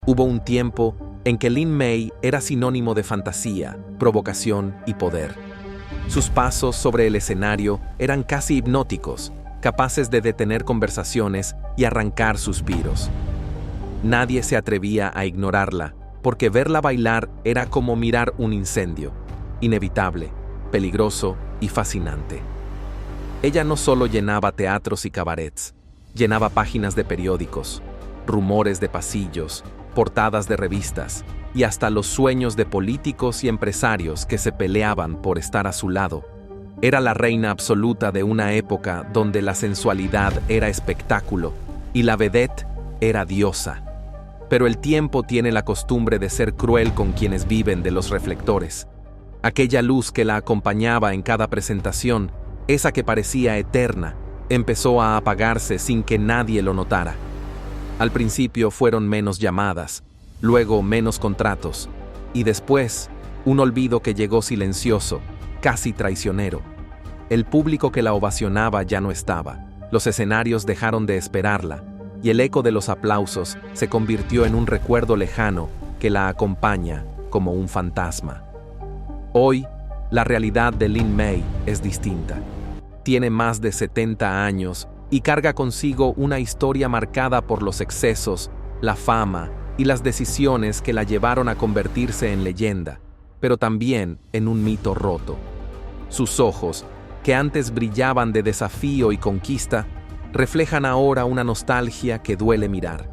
Hubo un tiempo en que Lin May era sinónimo de fantasía, provocación y poder. Sus pasos sobre el escenario eran casi hipnóticos, capaces de detener conversaciones y arrancar suspiros. Nadie se atrevía a ignorarla, porque verla bailar era como mirar un incendio, inevitable, peligroso y fascinante. Ella no solo llenaba teatros y cabarets, llenaba páginas de periódicos, rumores de pasillos, portadas de revistas y hasta los sueños de políticos y empresarios que se peleaban por estar a su lado. Era la reina absoluta de una época donde la sensualidad era espectáculo y la vedette era diosa. Pero el tiempo tiene la costumbre de ser cruel con quienes viven de los reflectores. Aquella luz que la acompañaba en cada presentación, esa que parecía eterna, empezó a apagarse sin que nadie lo notara. Al principio fueron menos llamadas, luego menos contratos, y después un olvido que llegó silencioso, casi traicionero. El público que la ovacionaba ya no estaba, los escenarios dejaron de esperarla, y el eco de los aplausos se convirtió en un recuerdo lejano que la acompaña como un fantasma. Hoy, la realidad de Lin May es distinta. Tiene más de 70 años y carga consigo una historia marcada por los excesos, la fama y las decisiones que la llevaron a convertirse en leyenda, pero también en un mito roto. Sus ojos, que antes brillaban de desafío y conquista, reflejan ahora una nostalgia que duele mirar.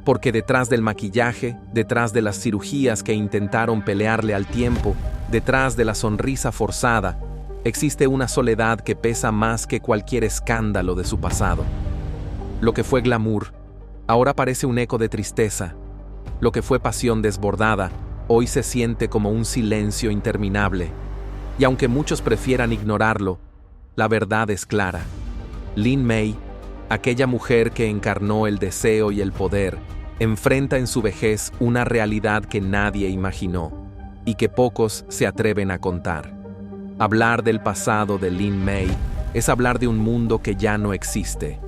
Porque detrás del maquillaje, detrás de las cirugías que intentaron pelearle al tiempo, detrás de la sonrisa forzada, existe una soledad que pesa más que cualquier escándalo de su pasado. Lo que fue glamour, ahora parece un eco de tristeza. Lo que fue pasión desbordada, hoy se siente como un silencio interminable. Y aunque muchos prefieran ignorarlo, la verdad es clara. Lin May, aquella mujer que encarnó el deseo y el poder, enfrenta en su vejez una realidad que nadie imaginó y que pocos se atreven a contar. Hablar del pasado de Lin May es hablar de un mundo que ya no existe,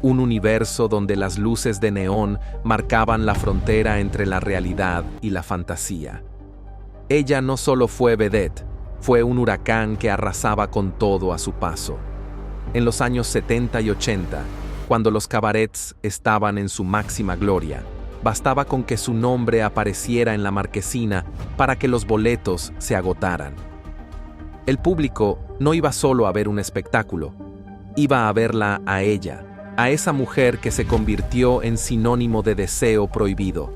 un universo donde las luces de neón marcaban la frontera entre la realidad y la fantasía. Ella no solo fue vedette, fue un huracán que arrasaba con todo a su paso. En los años 70 y 80, cuando los cabarets estaban en su máxima gloria, bastaba con que su nombre apareciera en la marquesina para que los boletos se agotaran. El público no iba solo a ver un espectáculo, iba a verla a ella, a esa mujer que se convirtió en sinónimo de deseo prohibido.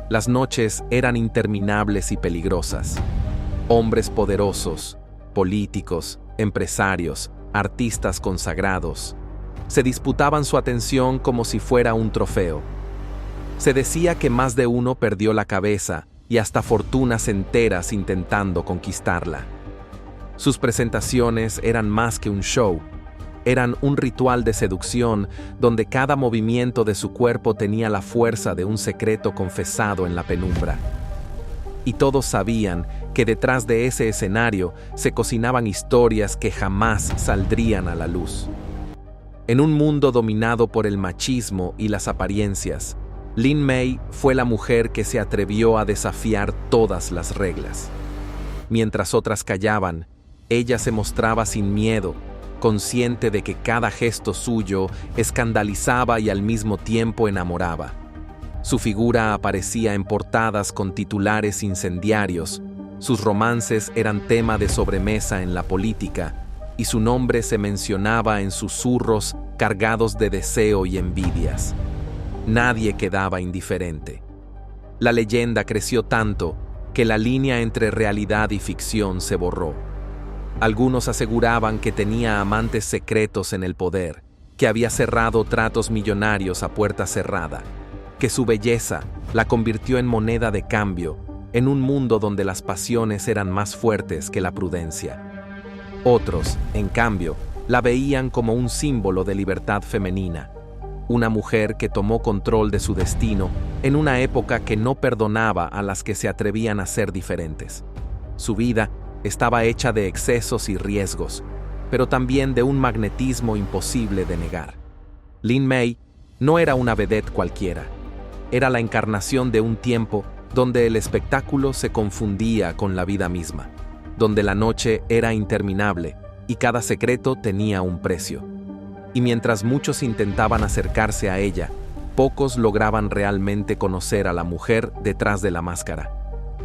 Las noches eran interminables y peligrosas. Hombres poderosos, políticos, empresarios, artistas consagrados, se disputaban su atención como si fuera un trofeo. Se decía que más de uno perdió la cabeza y hasta fortunas enteras intentando conquistarla. Sus presentaciones eran más que un show, eran un ritual de seducción donde cada movimiento de su cuerpo tenía la fuerza de un secreto confesado en la penumbra. Y todos sabían que detrás de ese escenario se cocinaban historias que jamás saldrían a la luz. En un mundo dominado por el machismo y las apariencias, Lin May fue la mujer que se atrevió a desafiar todas las reglas. Mientras otras callaban, ella se mostraba sin miedo, consciente de que cada gesto suyo escandalizaba y al mismo tiempo enamoraba. Su figura aparecía en portadas con titulares incendiarios, sus romances eran tema de sobremesa en la política, y su nombre se mencionaba en susurros cargados de deseo y envidias. Nadie quedaba indiferente. La leyenda creció tanto que la línea entre realidad y ficción se borró. Algunos aseguraban que tenía amantes secretos en el poder, que había cerrado tratos millonarios a puerta cerrada, que su belleza la convirtió en moneda de cambio en un mundo donde las pasiones eran más fuertes que la prudencia. Otros, en cambio, la veían como un símbolo de libertad femenina, una mujer que tomó control de su destino en una época que no perdonaba a las que se atrevían a ser diferentes. Su vida estaba hecha de excesos y riesgos, pero también de un magnetismo imposible de negar. Lin May no era una vedette cualquiera. era la encarnación de un tiempo donde el espectáculo se confundía con la vida misma, donde la noche era interminable y cada secreto tenía un precio. Y mientras muchos intentaban acercarse a ella, pocos lograban realmente conocer a la mujer detrás de la máscara.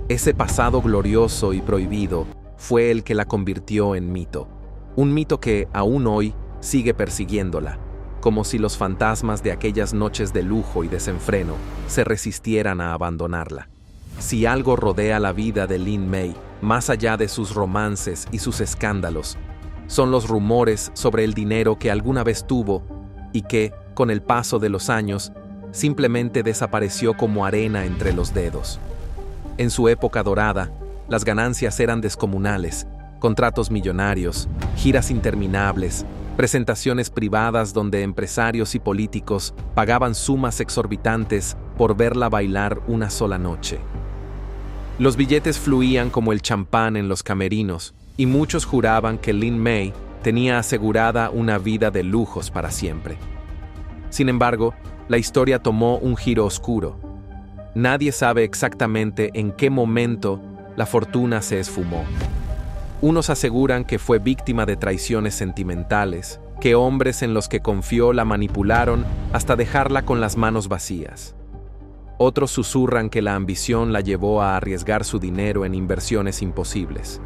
Ese pasado glorioso y prohibido fue el que la convirtió en mito. Un mito que, aún hoy, sigue persiguiéndola, como si los fantasmas de aquellas noches de lujo y desenfreno se resistieran a abandonarla. Si algo rodea la vida de Lin May, más allá de sus romances y sus escándalos, son los rumores sobre el dinero que alguna vez tuvo y que, con el paso de los años, simplemente desapareció como arena entre los dedos. En su época dorada, las ganancias eran descomunales, contratos millonarios, giras interminables, presentaciones privadas donde empresarios y políticos pagaban sumas exorbitantes por verla bailar una sola noche. Los billetes fluían como el champán en los camerinos, y muchos juraban que Lin May tenía asegurada una vida de lujos para siempre. Sin embargo, la historia tomó un giro oscuro. Nadie sabe exactamente en qué momento la fortuna se esfumó. Unos aseguran que fue víctima de traiciones sentimentales, que hombres en los que confió la manipularon hasta dejarla con las manos vacías. Otros susurran que la ambición la llevó a arriesgar su dinero en inversiones imposibles.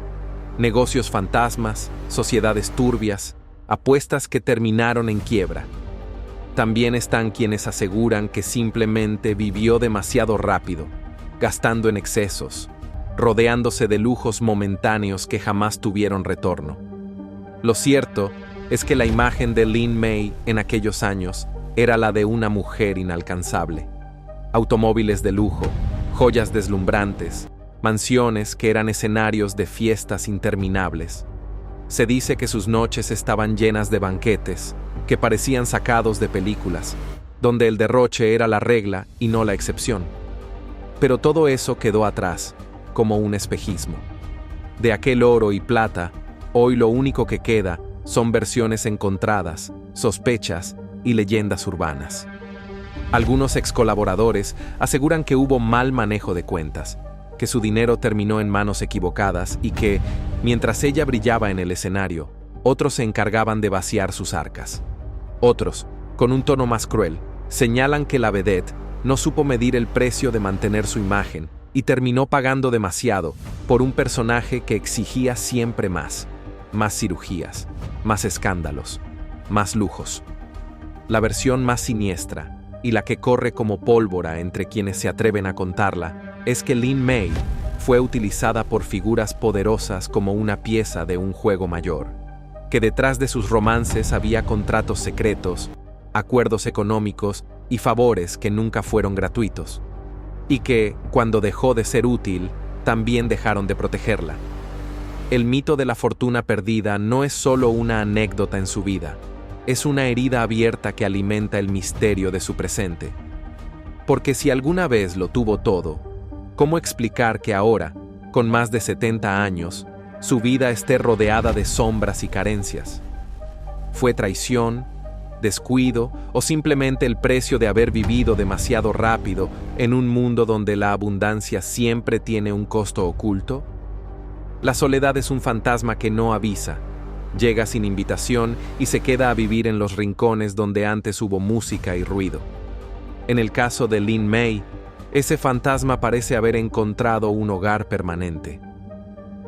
Negocios fantasmas, sociedades turbias, apuestas que terminaron en quiebra. También están quienes aseguran que simplemente vivió demasiado rápido, gastando en excesos, rodeándose de lujos momentáneos que jamás tuvieron retorno. Lo cierto es que la imagen de Lin May en aquellos años era la de una mujer inalcanzable. Automóviles de lujo, joyas deslumbrantes, mansiones que eran escenarios de fiestas interminables. Se dice que sus noches estaban llenas de banquetes, que parecían sacados de películas, donde el derroche era la regla y no la excepción. Pero todo eso quedó atrás, como un espejismo. De aquel oro y plata, hoy lo único que queda son versiones encontradas, sospechas y leyendas urbanas. Algunos excolaboradores aseguran que hubo mal manejo de cuentas, que su dinero terminó en manos equivocadas y que, mientras ella brillaba en el escenario, otros se encargaban de vaciar sus arcas. Otros, con un tono más cruel, señalan que la vedette no supo medir el precio de mantener su imagen y terminó pagando demasiado por un personaje que exigía siempre más cirugías, más escándalos, más lujos. La versión más siniestra, y la que corre como pólvora entre quienes se atreven a contarla, es que Lin May fue utilizada por figuras poderosas como una pieza de un juego mayor, que detrás de sus romances había contratos secretos, acuerdos económicos y favores que nunca fueron gratuitos, y que, cuando dejó de ser útil, también dejaron de protegerla. El mito de la fortuna perdida no es solo una anécdota en su vida, es una herida abierta que alimenta el misterio de su presente. Porque si alguna vez lo tuvo todo, ¿cómo explicar que ahora, con más de 70 años, su vida esté rodeada de sombras y carencias? ¿Fue traición, descuido o simplemente el precio de haber vivido demasiado rápido en un mundo donde la abundancia siempre tiene un costo oculto? La soledad es un fantasma que no avisa. Llega sin invitación y se queda a vivir en los rincones donde antes hubo música y ruido. En el caso de Lin May, ese fantasma parece haber encontrado un hogar permanente.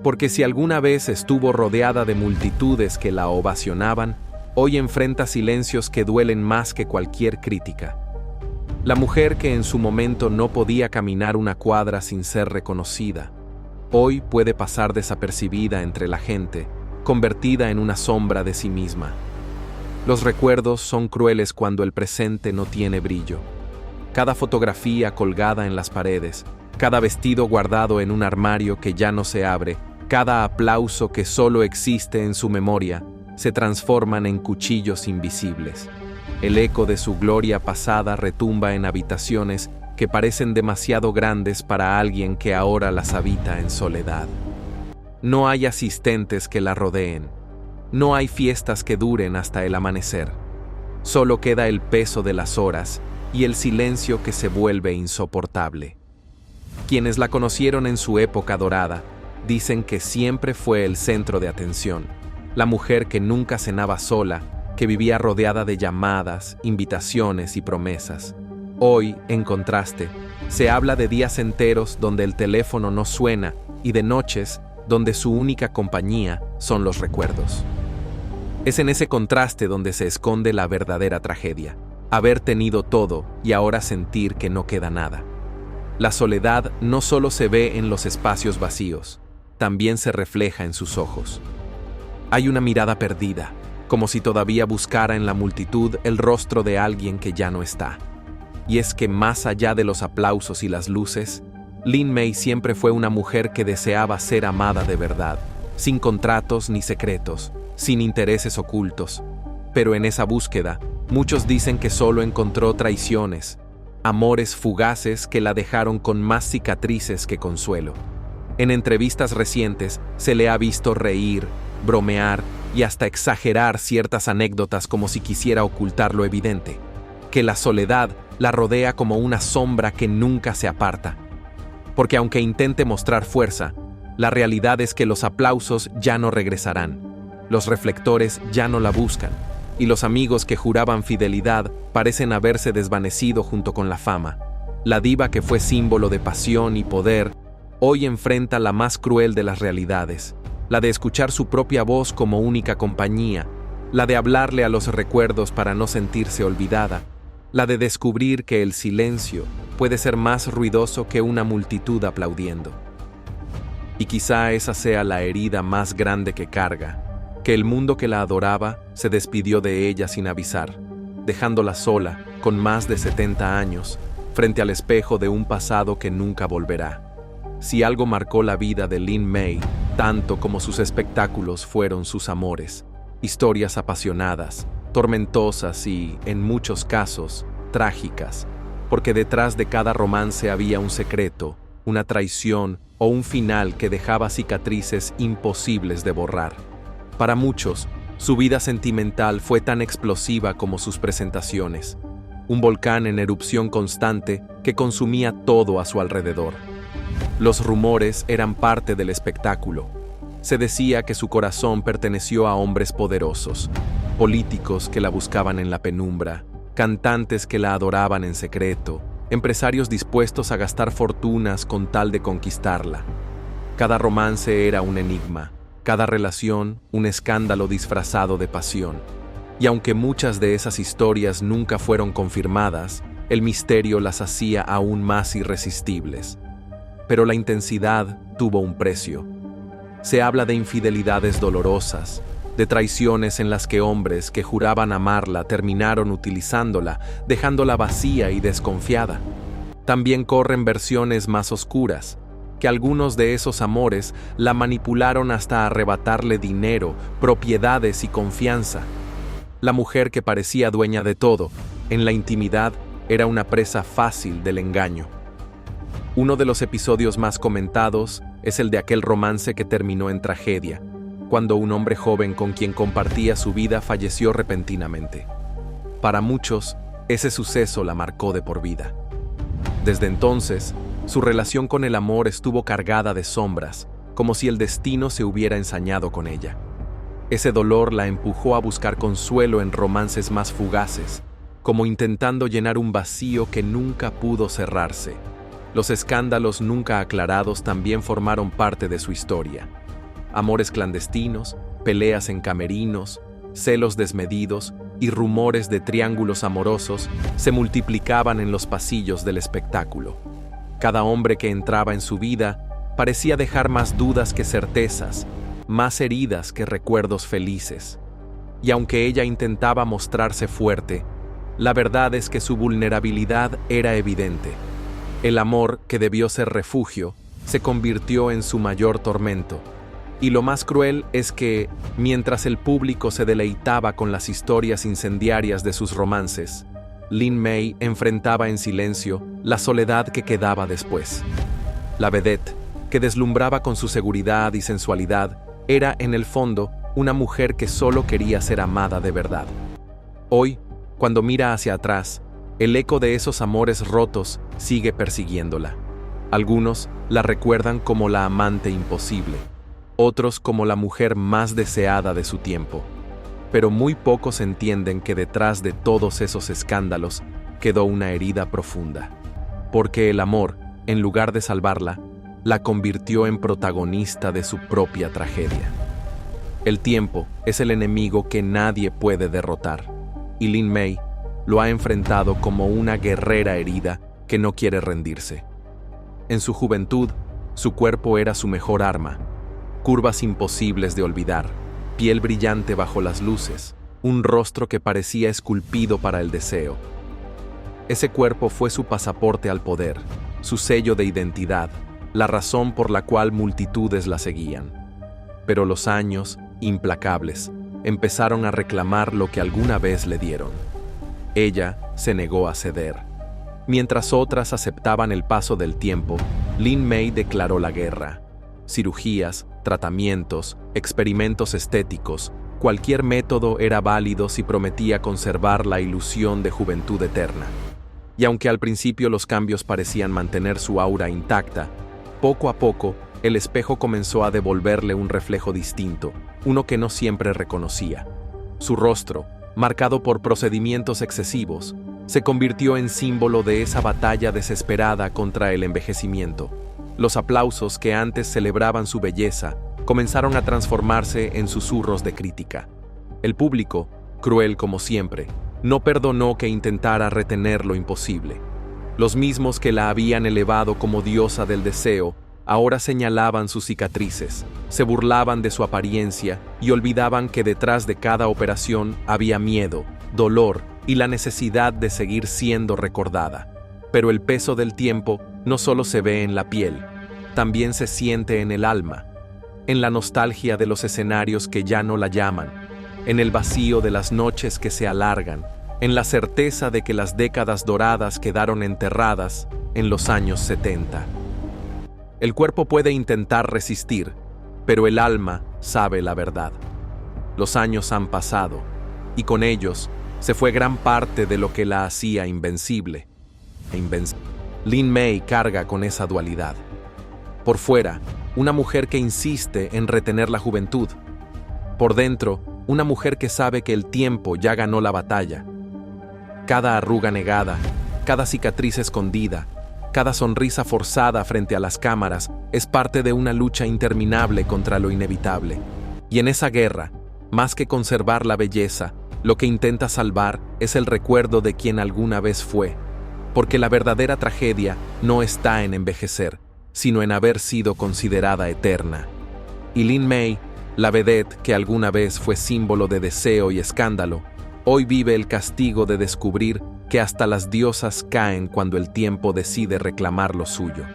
Porque si alguna vez estuvo rodeada de multitudes que la ovacionaban, hoy enfrenta silencios que duelen más que cualquier crítica. La mujer que en su momento no podía caminar una cuadra sin ser reconocida, hoy puede pasar desapercibida entre la gente, convertida en una sombra de sí misma. Los recuerdos son crueles cuando el presente no tiene brillo. Cada fotografía colgada en las paredes, cada vestido guardado en un armario que ya no se abre, cada aplauso que solo existe en su memoria, se transforman en cuchillos invisibles. El eco de su gloria pasada retumba en habitaciones que parecen demasiado grandes para alguien que ahora las habita en soledad. No hay asistentes que la rodeen. No hay fiestas que duren hasta el amanecer. Solo queda el peso de las horas y el silencio que se vuelve insoportable. Quienes la conocieron en su época dorada dicen que siempre fue el centro de atención, la mujer que nunca cenaba sola, que vivía rodeada de llamadas, invitaciones y promesas. Hoy, en contraste, se habla de días enteros donde el teléfono no suena y de noches donde su única compañía son los recuerdos. Es en ese contraste donde se esconde la verdadera tragedia, haber tenido todo y ahora sentir que no queda nada. La soledad no solo se ve en los espacios vacíos, también se refleja en sus ojos. Hay una mirada perdida, como si todavía buscara en la multitud el rostro de alguien que ya no está. Y es que más allá de los aplausos y las luces, Lin May siempre fue una mujer que deseaba ser amada de verdad, sin contratos ni secretos, sin intereses ocultos. Pero en esa búsqueda, muchos dicen que solo encontró traiciones, amores fugaces que la dejaron con más cicatrices que consuelo. En entrevistas recientes se le ha visto reír, bromear y hasta exagerar ciertas anécdotas como si quisiera ocultar lo evidente, que la soledad la rodea como una sombra que nunca se aparta. Porque aunque intente mostrar fuerza, la realidad es que los aplausos ya no regresarán, los reflectores ya no la buscan, y los amigos que juraban fidelidad parecen haberse desvanecido junto con la fama. La diva que fue símbolo de pasión y poder, hoy enfrenta la más cruel de las realidades, la de escuchar su propia voz como única compañía, la de hablarle a los recuerdos para no sentirse olvidada, la de descubrir que el silencio puede ser más ruidoso que una multitud aplaudiendo. Y quizá esa sea la herida más grande que carga, que el mundo que la adoraba se despidió de ella sin avisar, dejándola sola, con más de 70 años, frente al espejo de un pasado que nunca volverá. Si algo marcó la vida de Lin May, tanto como sus espectáculos fueron sus amores, historias apasionadas, tormentosas y, en muchos casos, trágicas, porque detrás de cada romance había un secreto, una traición o un final que dejaba cicatrices imposibles de borrar. Para muchos, su vida sentimental fue tan explosiva como sus presentaciones, un volcán en erupción constante que consumía todo a su alrededor. Los rumores eran parte del espectáculo. Se decía que su corazón perteneció a hombres poderosos, políticos que la buscaban en la penumbra, cantantes que la adoraban en secreto, empresarios dispuestos a gastar fortunas con tal de conquistarla. Cada romance era un enigma, cada relación un escándalo disfrazado de pasión. Y aunque muchas de esas historias nunca fueron confirmadas, el misterio las hacía aún más irresistibles. Pero la intensidad tuvo un precio. Se habla de infidelidades dolorosas, de traiciones en las que hombres que juraban amarla terminaron utilizándola, dejándola vacía y desconfiada. También corren versiones más oscuras, que algunos de esos amores la manipularon hasta arrebatarle dinero, propiedades y confianza. La mujer que parecía dueña de todo, en la intimidad, era una presa fácil del engaño. Uno de los episodios más comentados es el de aquel romance que terminó en tragedia, cuando un hombre joven con quien compartía su vida falleció repentinamente. Para muchos, ese suceso la marcó de por vida. Desde entonces, su relación con el amor estuvo cargada de sombras, como si el destino se hubiera ensañado con ella. Ese dolor la empujó a buscar consuelo en romances más fugaces, como intentando llenar un vacío que nunca pudo cerrarse. Los escándalos nunca aclarados también formaron parte de su historia. Amores clandestinos, peleas en camerinos, celos desmedidos y rumores de triángulos amorosos se multiplicaban en los pasillos del espectáculo. Cada hombre que entraba en su vida parecía dejar más dudas que certezas, más heridas que recuerdos felices. Y aunque ella intentaba mostrarse fuerte, la verdad es que su vulnerabilidad era evidente. El amor, que debió ser refugio, se convirtió en su mayor tormento. Y lo más cruel es que, mientras el público se deleitaba con las historias incendiarias de sus romances, Lin May enfrentaba en silencio la soledad que quedaba después. La vedette, que deslumbraba con su seguridad y sensualidad, era en el fondo una mujer que solo quería ser amada de verdad. Hoy, cuando mira hacia atrás, El eco de esos amores rotos sigue persiguiéndola. Algunos la recuerdan como la amante imposible, otros como la mujer más deseada de su tiempo. Pero muy pocos entienden que detrás de todos esos escándalos quedó una herida profunda. Porque el amor, en lugar de salvarla, la convirtió en protagonista de su propia tragedia. El tiempo es el enemigo que nadie puede derrotar, y Lin Mei lo ha enfrentado como una guerrera herida que no quiere rendirse. En su juventud, su cuerpo era su mejor arma. Curvas imposibles de olvidar, piel brillante bajo las luces, un rostro que parecía esculpido para el deseo. Ese cuerpo fue su pasaporte al poder, su sello de identidad, la razón por la cual multitudes la seguían. Pero los años, implacables, empezaron a reclamar lo que alguna vez le dieron. Ella se negó a ceder. Mientras otras aceptaban el paso del tiempo, Lin Mei declaró la guerra. Cirugías, tratamientos, experimentos estéticos, cualquier método era válido si prometía conservar la ilusión de juventud eterna. Y aunque al principio los cambios parecían mantener su aura intacta, poco a poco el espejo comenzó a devolverle un reflejo distinto, uno que no siempre reconocía. Su rostro, marcado por procedimientos excesivos, se convirtió en símbolo de esa batalla desesperada contra el envejecimiento. Los aplausos que antes celebraban su belleza comenzaron a transformarse en susurros de crítica. El público, cruel como siempre, no perdonó que intentara retener lo imposible. Los mismos que la habían elevado como diosa del deseo, ahora señalaban sus cicatrices, se burlaban de su apariencia y olvidaban que detrás de cada operación había miedo, dolor y la necesidad de seguir siendo recordada. Pero el peso del tiempo no solo se ve en la piel, también se siente en el alma, en la nostalgia de los escenarios que ya no la llaman, en el vacío de las noches que se alargan, en la certeza de que las décadas doradas quedaron enterradas en los años 70. El cuerpo puede intentar resistir, pero el alma sabe la verdad. Los años han pasado, y con ellos se fue gran parte de lo que la hacía invencible. Lin Mei carga con esa dualidad. Por fuera, una mujer que insiste en retener la juventud. Por dentro, una mujer que sabe que el tiempo ya ganó la batalla. Cada arruga negada, cada cicatriz escondida, cada sonrisa forzada frente a las cámaras es parte de una lucha interminable contra lo inevitable. Y en esa guerra, más que conservar la belleza, lo que intenta salvar es el recuerdo de quien alguna vez fue. Porque la verdadera tragedia no está en envejecer, sino en haber sido considerada eterna. Y Lin Mei, la vedette que alguna vez fue símbolo de deseo y escándalo, hoy vive el castigo de descubrir que hasta las diosas caen cuando el tiempo decide reclamar lo suyo.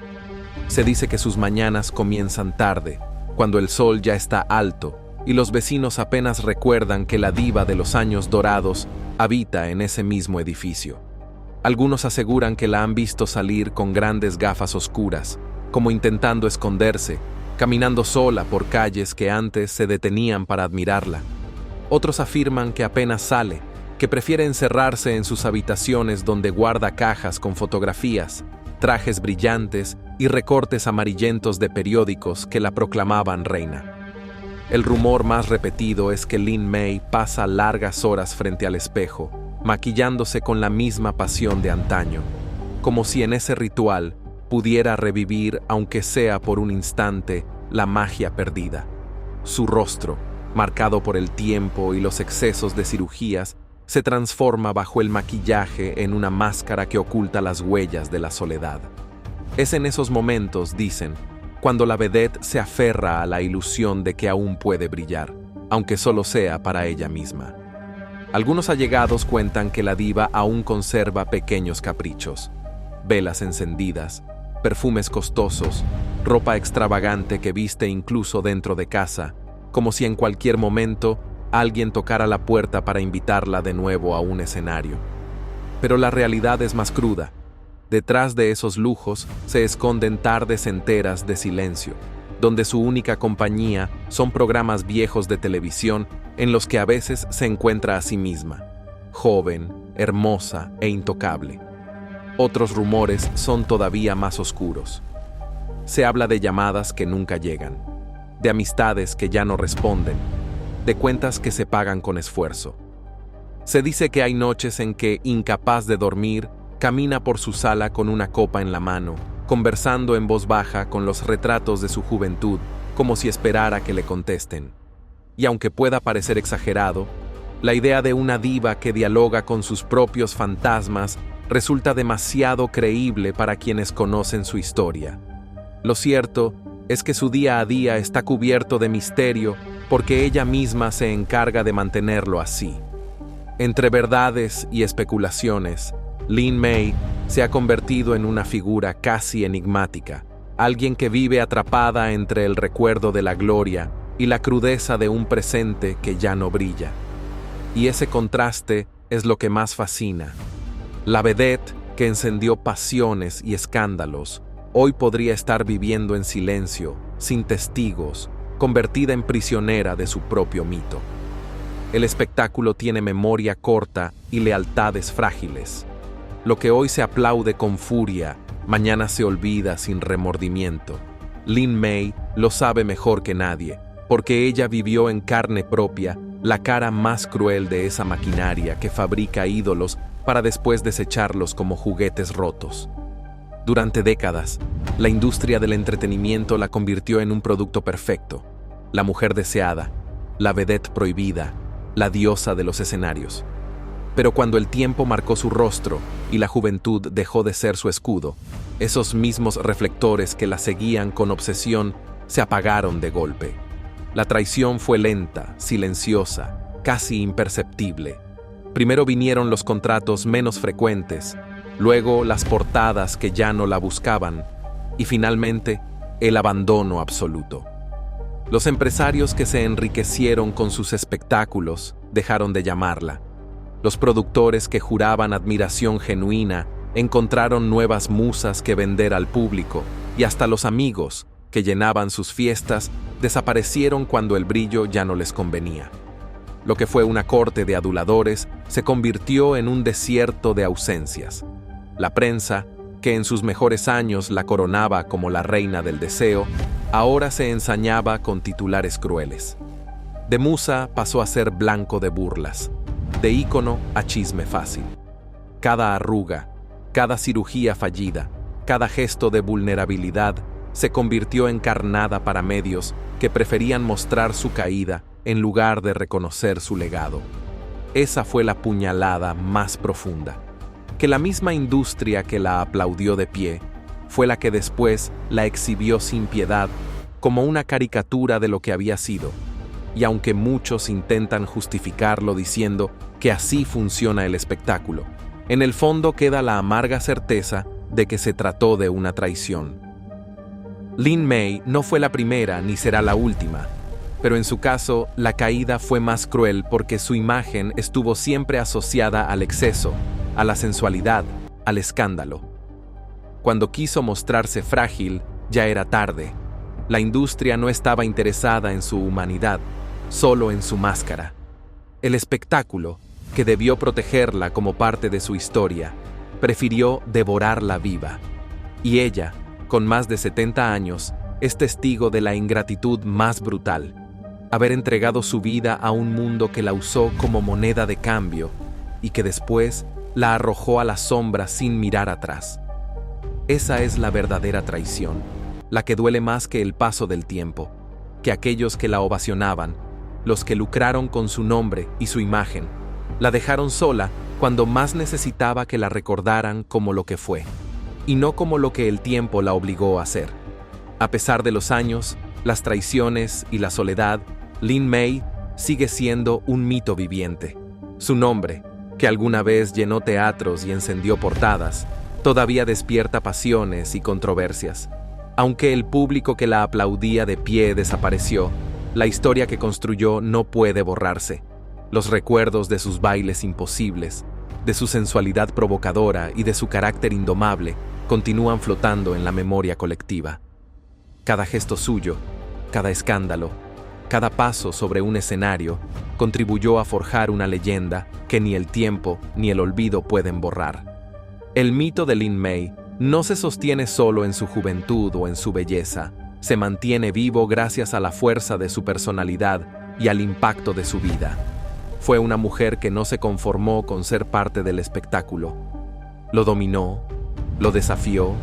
Se dice que sus mañanas comienzan tarde, cuando el sol ya está alto, y los vecinos apenas recuerdan que la diva de los años dorados habita en ese mismo edificio. Algunos aseguran que la han visto salir con grandes gafas oscuras, como intentando esconderse, caminando sola por calles que antes se detenían para admirarla. Otros afirman que apenas sale, que prefiere encerrarse en sus habitaciones donde guarda cajas con fotografías, trajes brillantes y recortes amarillentos de periódicos que la proclamaban reina. El rumor más repetido es que Lin Mei pasa largas horas frente al espejo, maquillándose con la misma pasión de antaño, como si en ese ritual pudiera revivir, aunque sea por un instante, la magia perdida. Su rostro, marcado por el tiempo y los excesos de cirugías, se transforma bajo el maquillaje en una máscara que oculta las huellas de la soledad. Es en esos momentos, dicen, cuando la vedette se aferra a la ilusión de que aún puede brillar, aunque solo sea para ella misma. Algunos allegados cuentan que la diva aún conserva pequeños caprichos: velas encendidas, perfumes costosos, ropa extravagante que viste incluso dentro de casa, como si en cualquier momento alguien tocara la puerta para invitarla de nuevo a un escenario. Pero la realidad es más cruda. Detrás de esos lujos se esconden tardes enteras de silencio, donde su única compañía son programas viejos de televisión en los que a veces se encuentra a sí misma, joven, hermosa e intocable. Otros rumores son todavía más oscuros. Se habla de llamadas que nunca llegan, de amistades que ya no responden, de cuentas que se pagan con esfuerzo. Se dice que hay noches en que, incapaz de dormir, camina por su sala con una copa en la mano, conversando en voz baja con los retratos de su juventud, como si esperara que le contesten. Y aunque pueda parecer exagerado, la idea de una diva que dialoga con sus propios fantasmas resulta demasiado creíble para quienes conocen su historia. Lo cierto es que su día a día está cubierto de misterio porque ella misma se encarga de mantenerlo así. Entre verdades y especulaciones, Lin May se ha convertido en una figura casi enigmática, alguien que vive atrapada entre el recuerdo de la gloria y la crudeza de un presente que ya no brilla. Y ese contraste es lo que más fascina. La vedette que encendió pasiones y escándalos, hoy podría estar viviendo en silencio, sin testigos, convertida en prisionera de su propio mito. El espectáculo tiene memoria corta y lealtades frágiles. Lo que hoy se aplaude con furia, mañana se olvida sin remordimiento. Lin May lo sabe mejor que nadie, porque ella vivió en carne propia la cara más cruel de esa maquinaria que fabrica ídolos para después desecharlos como juguetes rotos. Durante décadas, la industria del entretenimiento la convirtió en un producto perfecto, la mujer deseada, la vedette prohibida, la diosa de los escenarios. Pero cuando el tiempo marcó su rostro y la juventud dejó de ser su escudo, esos mismos reflectores que la seguían con obsesión se apagaron de golpe. La traición fue lenta, silenciosa, casi imperceptible. Primero vinieron los contratos menos frecuentes, luego las portadas que ya no la buscaban, y finalmente el abandono absoluto. Los empresarios que se enriquecieron con sus espectáculos dejaron de llamarla. Los productores que juraban admiración genuina encontraron nuevas musas que vender al público, y hasta los amigos que llenaban sus fiestas desaparecieron cuando el brillo ya no les convenía. Lo que fue una corte de aduladores se convirtió en un desierto de ausencias. La prensa, que en sus mejores años la coronaba como la reina del deseo, ahora se ensañaba con titulares crueles. De musa pasó a ser blanco de burlas, de ícono a chisme fácil. Cada arruga, cada cirugía fallida, cada gesto de vulnerabilidad se convirtió en carnada para medios que preferían mostrar su caída en lugar de reconocer su legado. Esa fue la puñalada más profunda, que la misma industria que la aplaudió de pie fue la que después la exhibió sin piedad como una caricatura de lo que había sido. Y aunque muchos intentan justificarlo diciendo que así funciona el espectáculo, en el fondo queda la amarga certeza de que se trató de una traición. Lin May no fue la primera ni será la última, pero en su caso la caída fue más cruel porque su imagen estuvo siempre asociada al exceso, a la sensualidad, al escándalo. Cuando quiso mostrarse frágil, ya era tarde. La industria no estaba interesada en su humanidad, solo en su máscara. El espectáculo, que debió protegerla como parte de su historia, prefirió devorarla viva. Y ella, con más de 70 años, es testigo de la ingratitud más brutal, haber entregado su vida a un mundo que la usó como moneda de cambio y que después la arrojó a la sombra sin mirar atrás. Esa es la verdadera traición, la que duele más que el paso del tiempo, que aquellos que la ovacionaban, los que lucraron con su nombre y su imagen, la dejaron sola cuando más necesitaba que la recordaran como lo que fue, y no como lo que el tiempo la obligó a ser. A pesar de los años, las traiciones y la soledad, Lin May sigue siendo un mito viviente. Su nombre, que alguna vez llenó teatros y encendió portadas, todavía despierta pasiones y controversias. Aunque el público que la aplaudía de pie desapareció, la historia que construyó no puede borrarse. Los recuerdos de sus bailes imposibles, de su sensualidad provocadora y de su carácter indomable continúan flotando en la memoria colectiva. Cada gesto suyo, cada escándalo, Cada paso sobre un escenario contribuyó a forjar una leyenda que ni el tiempo ni el olvido pueden borrar. El mito de Lin May no se sostiene solo en su juventud o en su belleza, se mantiene vivo gracias a la fuerza de su personalidad y al impacto de su vida. Fue una mujer que no se conformó con ser parte del espectáculo. Lo dominó, lo desafió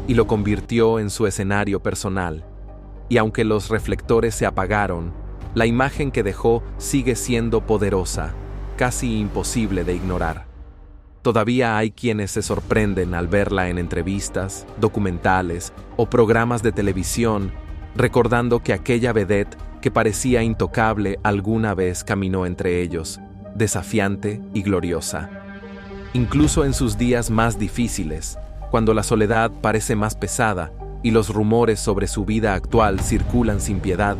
y lo convirtió en su escenario personal. Y aunque los reflectores se apagaron, la imagen que dejó sigue siendo poderosa, casi imposible de ignorar. Todavía hay quienes se sorprenden al verla en entrevistas, documentales o programas de televisión, recordando que aquella vedette que parecía intocable alguna vez caminó entre ellos, desafiante y gloriosa. Incluso en sus días más difíciles, cuando la soledad parece más pesada y los rumores sobre su vida actual circulan sin piedad,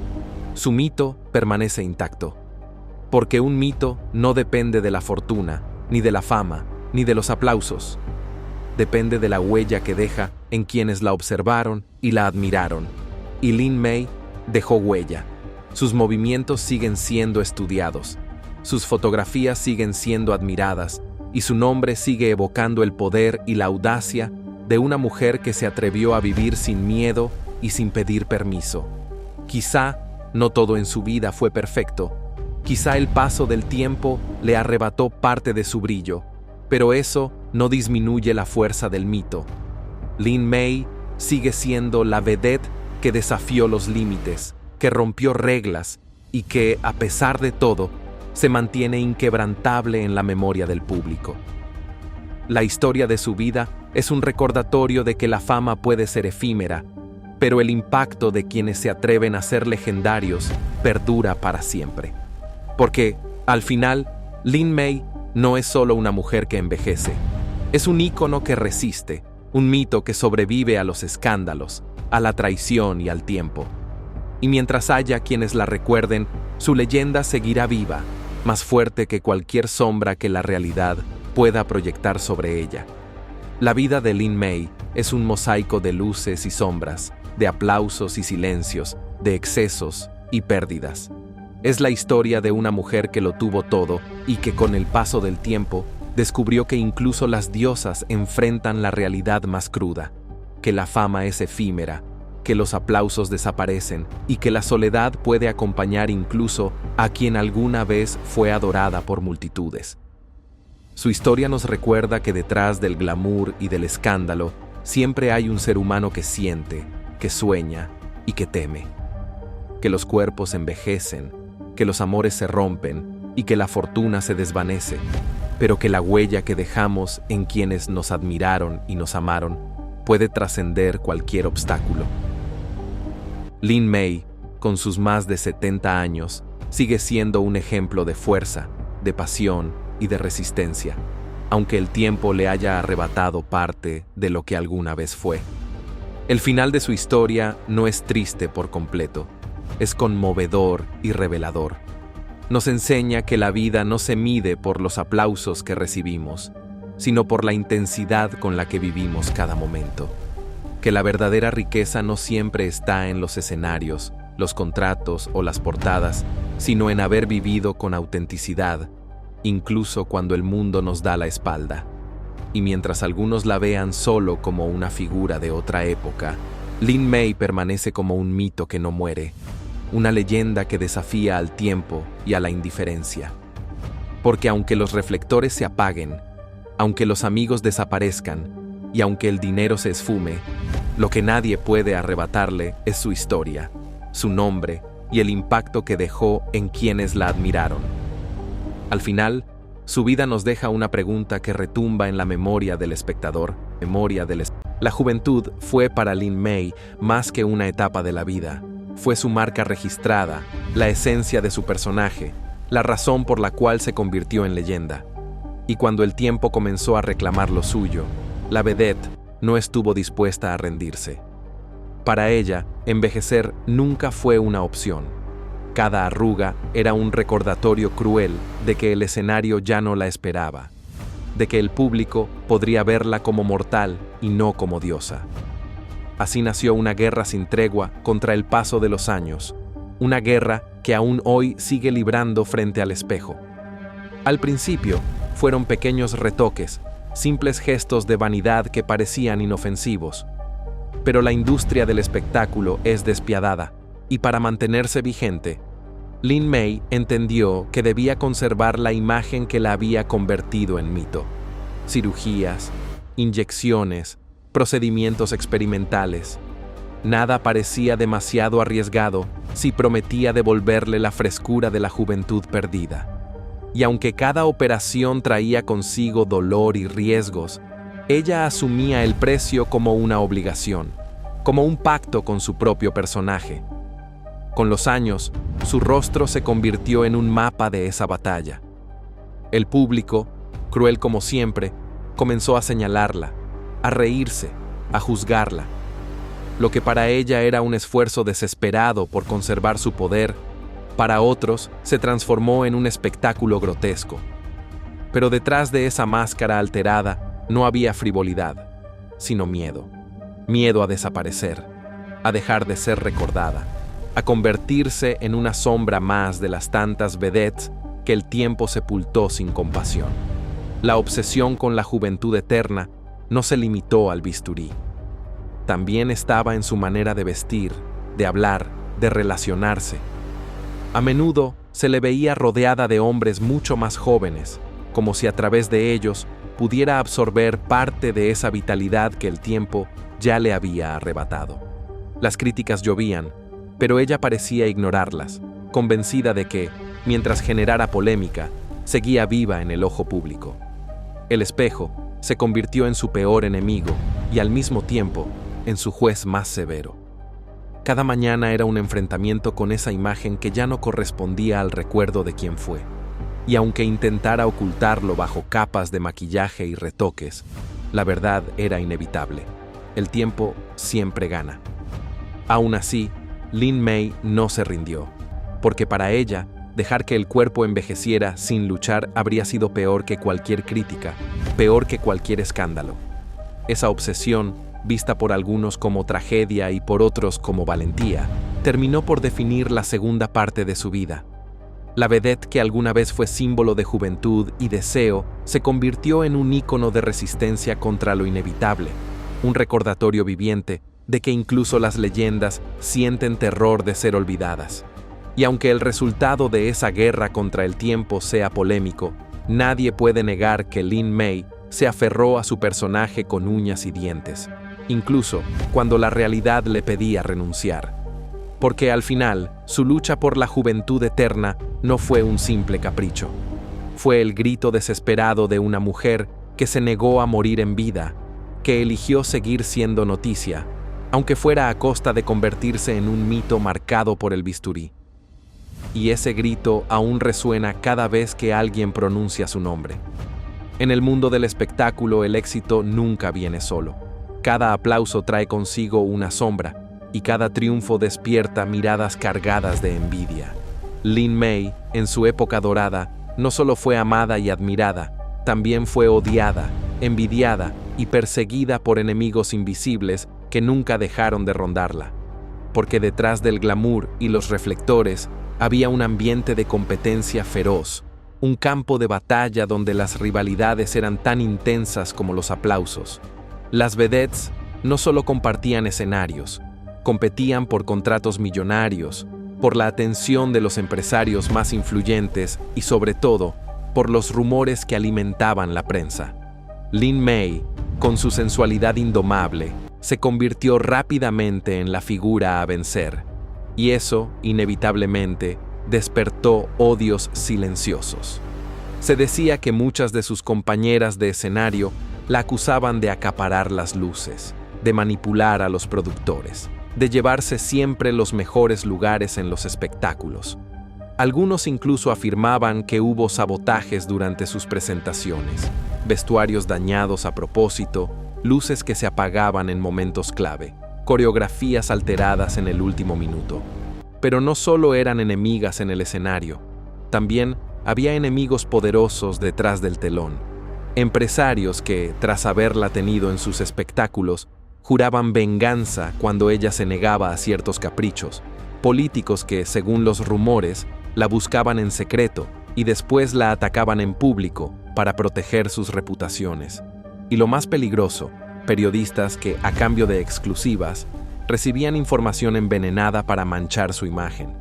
su mito permanece intacto. Porque un mito no depende de la fortuna, ni de la fama, ni de los aplausos. Depende de la huella que deja en quienes la observaron y la admiraron. Y Lin May dejó huella. Sus movimientos siguen siendo estudiados, sus fotografías siguen siendo admiradas y su nombre sigue evocando el poder y la audacia de una mujer que se atrevió a vivir sin miedo y sin pedir permiso. Quizá no todo en su vida fue perfecto, quizá el paso del tiempo le arrebató parte de su brillo, pero eso no disminuye la fuerza del mito. Lin May sigue siendo la vedette que desafió los límites, que rompió reglas y que, a pesar de todo, se mantiene inquebrantable en la memoria del público. La historia de su vida es un recordatorio de que la fama puede ser efímera, pero el impacto de quienes se atreven a ser legendarios perdura para siempre. Porque, al final, Lin May no es solo una mujer que envejece, es un ícono que resiste, un mito que sobrevive a los escándalos, a la traición y al tiempo. Y mientras haya quienes la recuerden, su leyenda seguirá viva, más fuerte que cualquier sombra que la realidad pueda proyectar sobre ella. La vida de Lin May es un mosaico de luces y sombras, de aplausos y silencios, de excesos y pérdidas. Es la historia de una mujer que lo tuvo todo y que con el paso del tiempo descubrió que incluso las diosas enfrentan la realidad más cruda, que la fama es efímera, que los aplausos desaparecen y que la soledad puede acompañar incluso a quien alguna vez fue adorada por multitudes. Su historia nos recuerda que detrás del glamour y del escándalo siempre hay un ser humano que siente, que sueña y que teme. Que los cuerpos envejecen, que los amores se rompen y que la fortuna se desvanece, pero que la huella que dejamos en quienes nos admiraron y nos amaron puede trascender cualquier obstáculo. Lin May, con sus más de 70 años, sigue siendo un ejemplo de fuerza, de pasión y de resistencia, aunque el tiempo le haya arrebatado parte de lo que alguna vez fue. El final de su historia no es triste por completo, es conmovedor y revelador. Nos enseña que la vida no se mide por los aplausos que recibimos, sino por la intensidad con la que vivimos cada momento. Que la verdadera riqueza no siempre está en los escenarios, los contratos o las portadas, sino en haber vivido con autenticidad, incluso cuando el mundo nos da la espalda. Y mientras algunos la vean solo como una figura de otra época, Lin May permanece como un mito que no muere, una leyenda que desafía al tiempo y a la indiferencia. Porque aunque los reflectores se apaguen, aunque los amigos desaparezcan y aunque el dinero se esfume, lo que nadie puede arrebatarle es su historia, su nombre y el impacto que dejó en quienes la admiraron. Al final, su vida nos deja una pregunta que retumba en la memoria del espectador. La juventud fue para Lin May más que una etapa de la vida. Fue su marca registrada, la esencia de su personaje, la razón por la cual se convirtió en leyenda. Y cuando el tiempo comenzó a reclamar lo suyo, la vedette no estuvo dispuesta a rendirse. Para ella, envejecer nunca fue una opción. Cada arruga era un recordatorio cruel de que el escenario ya no la esperaba, de que el público podría verla como mortal y no como diosa. Así nació una guerra sin tregua contra el paso de los años, una guerra que aún hoy sigue librando frente al espejo. Al principio, fueron pequeños retoques, simples gestos de vanidad que parecían inofensivos. Pero la industria del espectáculo es despiadada, y para mantenerse vigente, Lin May entendió que debía conservar la imagen que la había convertido en mito. Cirugías, inyecciones, procedimientos experimentales. Nada parecía demasiado arriesgado si prometía devolverle la frescura de la juventud perdida. Y aunque cada operación traía consigo dolor y riesgos, ella asumía el precio como una obligación, como un pacto con su propio personaje. Con los años, su rostro se convirtió en un mapa de esa batalla. El público, cruel como siempre, comenzó a señalarla, a reírse, a juzgarla. Lo que para ella era un esfuerzo desesperado por conservar su poder, para otros se transformó en un espectáculo grotesco. Pero detrás de esa máscara alterada no había frivolidad, sino miedo. Miedo a desaparecer, a dejar de ser recordada, a convertirse en una sombra más de las tantas vedettes que el tiempo sepultó sin compasión. La obsesión con la juventud eterna no se limitó al bisturí. También estaba en su manera de vestir, de hablar, de relacionarse. A menudo se le veía rodeada de hombres mucho más jóvenes, como si a través de ellos pudiera absorber parte de esa vitalidad que el tiempo ya le había arrebatado. Las críticas llovían, pero ella parecía ignorarlas, convencida de que, mientras generara polémica, seguía viva en el ojo público. El espejo se convirtió en su peor enemigo y al mismo tiempo en su juez más severo. Cada mañana era un enfrentamiento con esa imagen que ya no correspondía al recuerdo de quien fue. Y aunque intentara ocultarlo bajo capas de maquillaje y retoques, la verdad era inevitable. El tiempo siempre gana. Aún así, Lin May no se rindió, porque para ella, dejar que el cuerpo envejeciera sin luchar habría sido peor que cualquier crítica, peor que cualquier escándalo. Esa obsesión, vista por algunos como tragedia y por otros como valentía, terminó por definir la segunda parte de su vida. La vedette que alguna vez fue símbolo de juventud y deseo se convirtió en un ícono de resistencia contra lo inevitable, un recordatorio viviente de que incluso las leyendas sienten terror de ser olvidadas. Y aunque el resultado de esa guerra contra el tiempo sea polémico, nadie puede negar que Lin May se aferró a su personaje con uñas y dientes, incluso cuando la realidad le pedía renunciar. Porque al final, su lucha por la juventud eterna no fue un simple capricho. Fue el grito desesperado de una mujer que se negó a morir en vida, que eligió seguir siendo noticia, aunque fuera a costa de convertirse en un mito marcado por el bisturí. Y ese grito aún resuena cada vez que alguien pronuncia su nombre. En el mundo del espectáculo, el éxito nunca viene solo. Cada aplauso trae consigo una sombra, y cada triunfo despierta miradas cargadas de envidia. Lin May, en su época dorada, no solo fue amada y admirada, también fue odiada, envidiada y perseguida por enemigos invisibles que nunca dejaron de rondarla. Porque detrás del glamour y los reflectores había un ambiente de competencia feroz, un campo de batalla donde las rivalidades eran tan intensas como los aplausos. Las vedettes no solo compartían escenarios, competían por contratos millonarios, por la atención de los empresarios más influyentes y sobre todo, por los rumores que alimentaban la prensa. Lin May, con su sensualidad indomable, se convirtió rápidamente en la figura a vencer, y eso, inevitablemente, despertó odios silenciosos. Se decía que muchas de sus compañeras de escenario la acusaban de acaparar las luces, de manipular a los productores, de llevarse siempre los mejores lugares en los espectáculos. Algunos incluso afirmaban que hubo sabotajes durante sus presentaciones, vestuarios dañados a propósito, luces que se apagaban en momentos clave, coreografías alteradas en el último minuto. Pero no solo eran enemigas en el escenario, también había enemigos poderosos detrás del telón. Empresarios que, tras haberla tenido en sus espectáculos, juraban venganza cuando ella se negaba a ciertos caprichos, políticos que, según los rumores, la buscaban en secreto y después la atacaban en público para proteger sus reputaciones. Y lo más peligroso, periodistas que, a cambio de exclusivas, recibían información envenenada para manchar su imagen.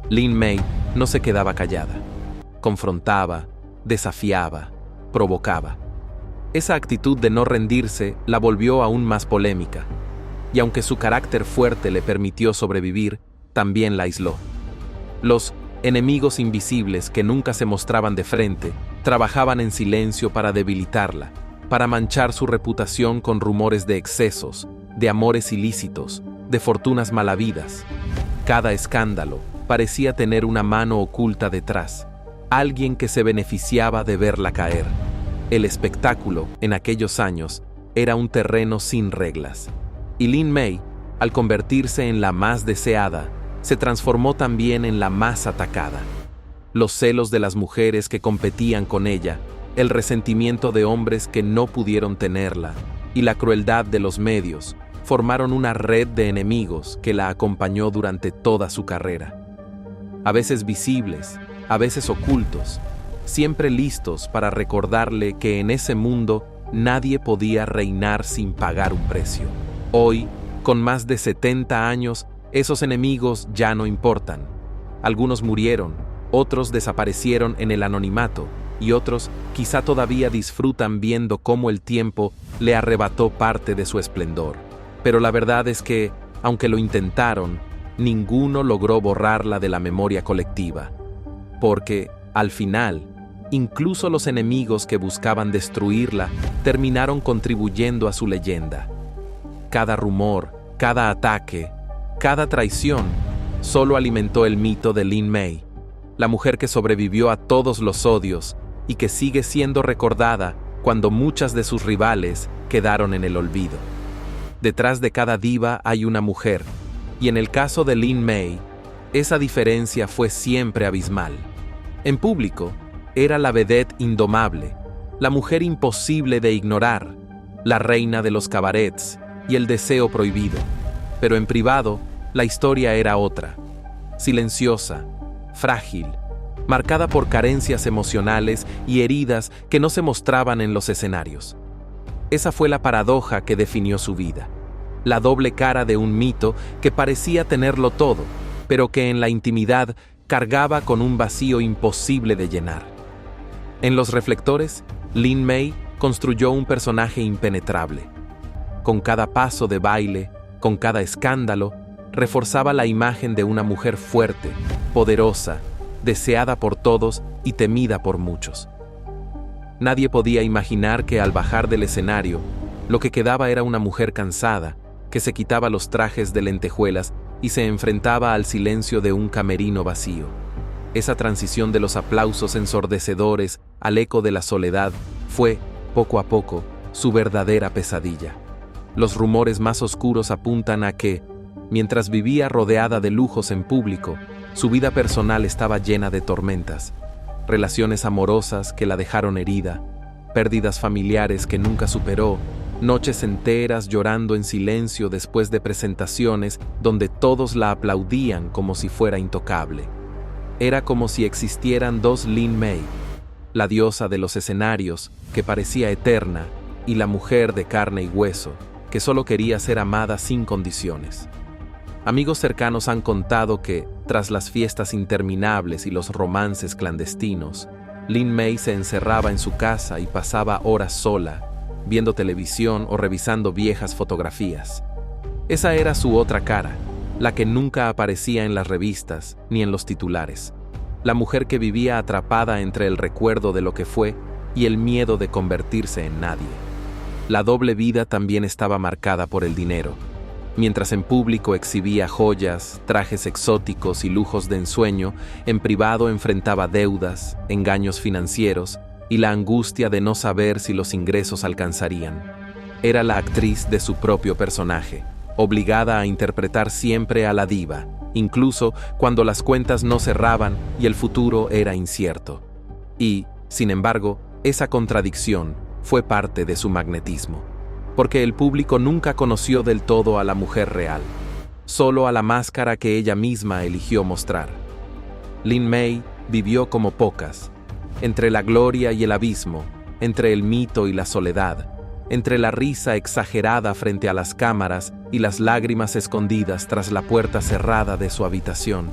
Lin May no se quedaba callada. Confrontaba, desafiaba, provocaba. Esa actitud de no rendirse la volvió aún más polémica, y aunque su carácter fuerte le permitió sobrevivir, también la aisló. Los enemigos invisibles que nunca se mostraban de frente trabajaban en silencio para debilitarla, para manchar su reputación con rumores de excesos, de amores ilícitos, de fortunas malavidas. Cada escándalo parecía tener una mano oculta detrás, alguien que se beneficiaba de verla caer. El espectáculo, en aquellos años, era un terreno sin reglas. Y Lin May, al convertirse en la más deseada, se transformó también en la más atacada. Los celos de las mujeres que competían con ella, el resentimiento de hombres que no pudieron tenerla, y la crueldad de los medios, formaron una red de enemigos que la acompañó durante toda su carrera. A veces visibles, a veces ocultos, siempre listos para recordarle que en ese mundo nadie podía reinar sin pagar un precio. Hoy, con más de 70 años, esos enemigos ya no importan. Algunos murieron, otros desaparecieron en el anonimato, y otros quizá todavía disfrutan viendo cómo el tiempo le arrebató parte de su esplendor. Pero la verdad es que, aunque lo intentaron, ninguno logró borrarla de la memoria colectiva. Porque, al final, incluso los enemigos que buscaban destruirla terminaron contribuyendo a su leyenda. Cada rumor, cada ataque, cada traición solo alimentó el mito de Lin May, la mujer que sobrevivió a todos los odios y que sigue siendo recordada cuando muchas de sus rivales quedaron en el olvido. Detrás de cada diva hay una mujer, y en el caso de Lin May, esa diferencia fue siempre abismal. En público, era la vedette indomable, la mujer imposible de ignorar, la reina de los cabarets y el deseo prohibido. Pero en privado, la historia era otra, silenciosa, frágil, marcada por carencias emocionales y heridas que no se mostraban en los escenarios. Esa fue la paradoja que definió su vida, la doble cara de un mito que parecía tenerlo todo, pero que en la intimidad cargaba con un vacío imposible de llenar. En los reflectores, Lin May construyó un personaje impenetrable. Con cada paso de baile, con cada escándalo, reforzaba la imagen de una mujer fuerte, poderosa, deseada por todos y temida por muchos. Nadie podía imaginar que al bajar del escenario, lo que quedaba era una mujer cansada, que se quitaba los trajes de lentejuelas y se enfrentaba al silencio de un camerino vacío. Esa transición de los aplausos ensordecedores al eco de la soledad fue, poco a poco, su verdadera pesadilla. Los rumores más oscuros apuntan a que, mientras vivía rodeada de lujos en público, su vida personal estaba llena de tormentas, relaciones amorosas que la dejaron herida, pérdidas familiares que nunca superó, noches enteras llorando en silencio después de presentaciones donde todos la aplaudían como si fuera intocable. Era como si existieran dos Lin May, la diosa de los escenarios, que parecía eterna, y la mujer de carne y hueso, que solo quería ser amada sin condiciones. Amigos cercanos han contado que, tras las fiestas interminables y los romances clandestinos, Lin May se encerraba en su casa y pasaba horas sola, viendo televisión o revisando viejas fotografías. Esa era su otra cara, la que nunca aparecía en las revistas ni en los titulares. La mujer que vivía atrapada entre el recuerdo de lo que fue y el miedo de convertirse en nadie. La doble vida también estaba marcada por el dinero. Mientras en público exhibía joyas, trajes exóticos y lujos de ensueño, en privado enfrentaba deudas, engaños financieros y la angustia de no saber si los ingresos alcanzarían. Era la actriz de su propio personaje, obligada a interpretar siempre a la diva, incluso cuando las cuentas no cerraban y el futuro era incierto. Y, sin embargo, esa contradicción fue parte de su magnetismo, porque el público nunca conoció del todo a la mujer real. solo a la máscara que ella misma eligió mostrar. Lin May vivió como pocas, entre la gloria y el abismo, entre el mito y la soledad, entre la risa exagerada frente a las cámaras y las lágrimas escondidas tras la puerta cerrada de su habitación.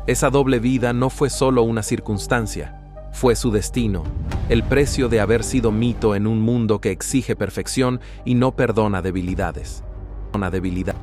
Esa doble vida no fue solo una circunstancia, fue su destino, el precio de haber sido mito en un mundo que exige perfección y no perdona debilidades.